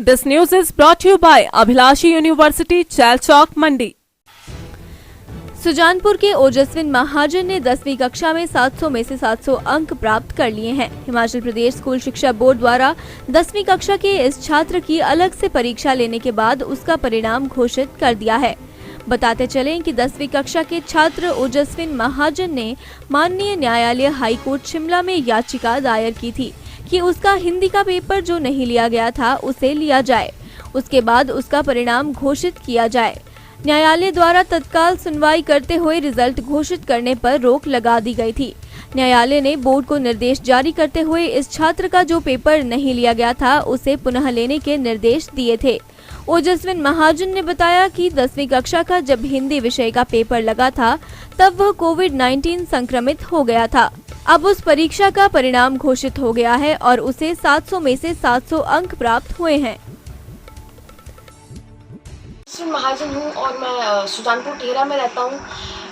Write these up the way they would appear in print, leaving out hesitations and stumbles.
This news is brought to you by Abhilashi University, Chalchok, मंडी। सुजानपुर के ओजस्विन महाजन ने 10वीं कक्षा में 700 में से 700 अंक प्राप्त कर लिए हैं। हिमाचल प्रदेश स्कूल शिक्षा बोर्ड द्वारा 10वीं कक्षा के इस छात्र की अलग से परीक्षा लेने के बाद उसका परिणाम घोषित कर दिया है। बताते चलें कि 10वीं कक्षा के छात्र ओजस्विन महाजन ने माननीय न्यायालय हाईकोर्ट शिमला में याचिका दायर की थी कि उसका हिंदी का पेपर जो नहीं लिया गया था उसे लिया जाए, उसके बाद उसका परिणाम घोषित किया जाए। न्यायालय द्वारा तत्काल सुनवाई करते हुए रिजल्ट घोषित करने पर रोक लगा दी गई थी। न्यायालय ने बोर्ड को निर्देश जारी करते हुए इस छात्र का जो पेपर नहीं लिया गया था उसे पुनः लेने के निर्देश दिए थे। ओजस्विन महाजन ने बताया कि 10वीं कक्षा का जब हिंदी विषय का पेपर लगा था तब वह कोविड-19 संक्रमित हो गया था। अब उस परीक्षा का परिणाम घोषित हो गया है और उसे 700 में से 700 अंक प्राप्त हुए हैं। महाजन हूँ और मैं सुजानपुर टेहरा में रहता हूँ।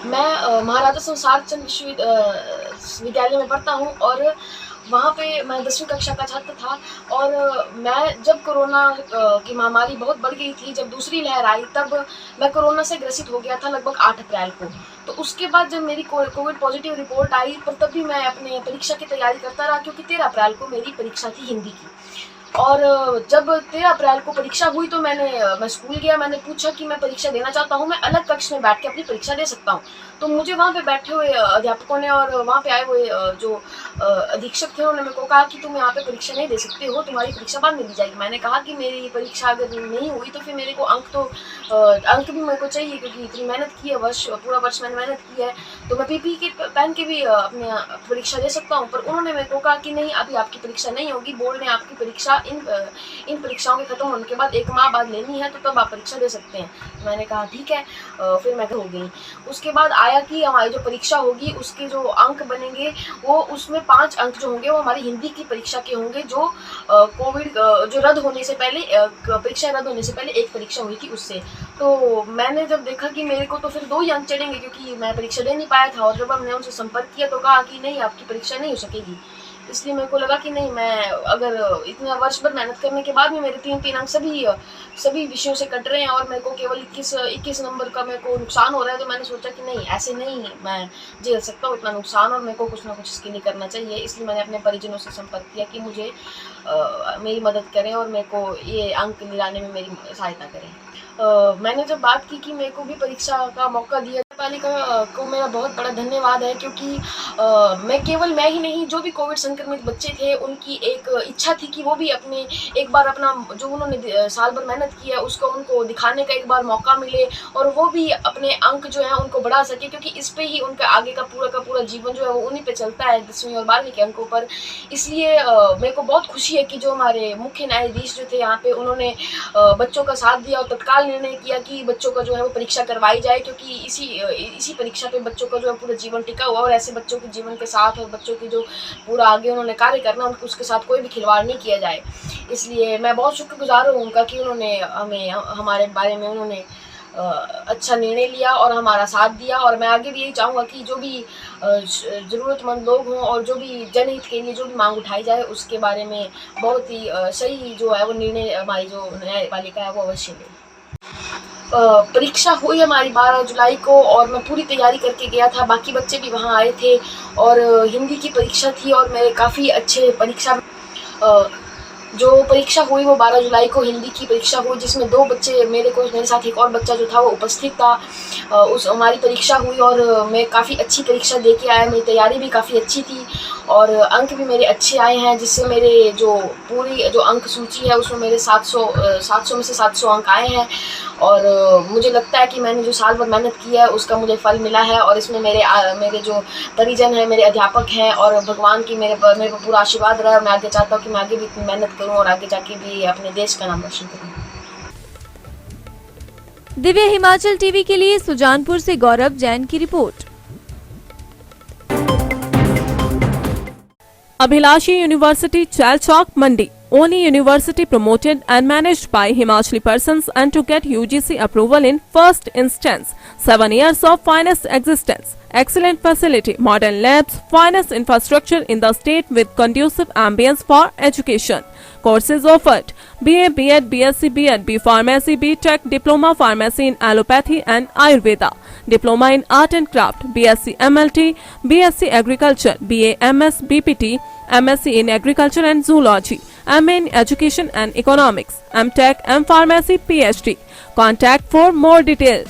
मैं महाराजा संसार चंद विश्वविद्यालय में पढ़ता हूँ और वहाँ पे मैं 10वीं कक्षा का छात्र था। और मैं जब कोरोना की महामारी बहुत बढ़ गई थी, जब दूसरी लहर आई, तब मैं कोरोना से ग्रसित हो गया था लगभग 8 अप्रैल को। तो उसके बाद जब मेरी कोविड पॉजिटिव रिपोर्ट आई, पर तब भी मैं अपने परीक्षा की तैयारी करता रहा, क्योंकि 13 अप्रैल को मेरी परीक्षा थी हिंदी की। और जब 13 अप्रैल को परीक्षा हुई तो मैं स्कूल गया। मैंने पूछा कि मैं परीक्षा देना चाहता हूँ, मैं अलग कक्ष में बैठ के अपनी परीक्षा दे सकता हूँ। तो मुझे वहाँ पे बैठे हुए अध्यापकों ने और वहाँ पे आए हुए जो अधीक्षक थे उन्होंने मेरे को कहा कि तुम यहाँ पे परीक्षा नहीं दे सकते हो, तुम्हारी परीक्षा बाद में दी जाएगी। मैंने कहा कि मेरी परीक्षा अगर नहीं हुई तो फिर मेरे को अंक भी मेरे को चाहिए, क्योंकि इतनी मेहनत की है, पूरा वर्ष मैंने मेहनत की है, तो मैं पीपी के पहन के भी अपनी परीक्षा दे सकता हूँ। पर उन्होंने मेरे को कहा कि नहीं, अभी आपकी परीक्षा नहीं होगी, बोर्ड ने आपकी परीक्षा इन परीक्षाओं के खत्म होने के बाद 1 माह बाद लेनी है, तो तब आप परीक्षा दे सकते हैं। मैंने कहा ठीक है। फिर मैं हो गई। उसके बाद आया कि हमारी जो परीक्षा होगी उसके जो अंक बनेंगे वो उसमें 5 अंक जो होंगे वो हमारी हिंदी की परीक्षा के होंगे, जो कोविड जो रद्द होने से पहले परीक्षा रद्द होने से पहले एक परीक्षा हुई थी उससे। तो मैंने जब देखा कि मेरे को तो फिर 2 ही अंक चढ़ेंगे, क्योंकि मैं परीक्षा दे नहीं पाया था। और जब हमने उनसे संपर्क किया तो कहा कि नहीं, आपकी परीक्षा नहीं हो सकेगी। इसलिए मेरे को लगा कि नहीं, मैं अगर इतना वर्ष भर मेहनत करने के बाद भी मेरे 3 अंक सभी विषयों से कट रहे हैं और मेरे को केवल 21 नंबर का मेरे को नुकसान हो रहा है, तो मैंने सोचा कि नहीं, ऐसे नहीं मैं झेल सकता हूँ इतना नुकसान, और मेरे को कुछ ना कुछ इसके लिए करना चाहिए। इसलिए मैंने अपने परिजनों से संपर्क किया कि मुझे मेरी मदद करें और मेरे को ये अंक दिलाने में मेरी सहायता करें। मैंने जब बात की कि मेरे को भी परीक्षा का मौका दिया, पालिका को मेरा बहुत बड़ा धन्यवाद है, क्योंकि मैं ही नहीं, जो भी कोविड संक्रमित बच्चे थे उनकी एक इच्छा थी कि वो भी अपने एक बार अपना जो उन्होंने साल भर मेहनत की है उसको उनको दिखाने का एक बार मौका मिले, और वो भी अपने अंक जो है उनको बढ़ा सके, क्योंकि इस पे ही उनका आगे का पूरा जीवन जो है वो उन्हीं पे चलता है, 10वीं और 12वीं के अंकों पर। इसलिए मेरे को बहुत खुशी है कि जो हमारे मुख्य न्यायाधीश जो थे यहाँ पे, उन्होंने बच्चों का साथ दिया और तत्काल निर्णय किया कि बच्चों का जो है वो परीक्षा करवाई जाए, क्योंकि इसी परीक्षा पे बच्चों का जो है पूरा जीवन टिका हुआ, और ऐसे बच्चों के जीवन के साथ और बच्चों की जो पूरा आगे उन्होंने कार्य करना, उसके साथ कोई भी खिलवाड़ नहीं किया जाए। इसलिए मैं बहुत शुक्रगुजार हूँ उनका कि उन्होंने हमारे बारे में उन्होंने अच्छा निर्णय लिया और हमारा साथ दिया। और मैं आगे भी यही चाहूँगा कि जो भी ज़रूरतमंद लोग हों और जो भी जनहित के लिए जो भी मांग उठाई जाए उसके बारे में बहुत ही सही जो है वो निर्णय हमारी जो न्यायपालिका है वो अवश्य ले। परीक्षा हुई हमारी 12 जुलाई को और मैं पूरी तैयारी करके गया था, बाकी बच्चे भी वहाँ आए थे और हिंदी की परीक्षा थी और मेरे काफ़ी अच्छे जो परीक्षा हुई वो 12 जुलाई को हिंदी की परीक्षा हुई, जिसमें 2 बच्चे मेरे साथ एक और बच्चा जो था वो उपस्थित था। हमारी परीक्षा हुई और मैं काफ़ी अच्छी परीक्षा दे के आया, मेरी तैयारी भी काफ़ी अच्छी थी और अंक भी मेरे अच्छे आए हैं, जिससे मेरे जो पूरी जो अंक सूची है उसमें मेरे 700 में से 700 अंक आए हैं। और मुझे लगता है कि मैंने जो साल भर मेहनत की है उसका मुझे फल मिला है, और इसमें मेरे जो परिजन हैं, मेरे अध्यापक हैं और भगवान की मेरे को पूरा आशीर्वाद रहा है। मैं आगे चाहता हूँ कि मैं आगे भी इतनी मेहनत करूँ और आगे जाके भी अपने देश का नाम रोशन करूँ। दिव्य हिमाचल टीवी के लिए सुजानपुर से गौरव जैन की report. अभिलाषी university, चालचौक, Mandi. only university promoted and managed by Himachali persons and to get UGC approval in first instance. 7 years of finest existence. Excellent facility, modern labs, finest infrastructure in the state with conducive ambience for education. Courses offered: BA, B.Ed, BSc, B.Ed, B Pharmacy, B Tech, Diploma Pharmacy in Allopathy and Ayurveda, Diploma in Art and Craft, BSc MLT, BSc Agriculture, BA MS, BPT, MSc in Agriculture and Zoology, MA in Education and Economics, MTech, M Pharmacy, PhD. Contact for more details.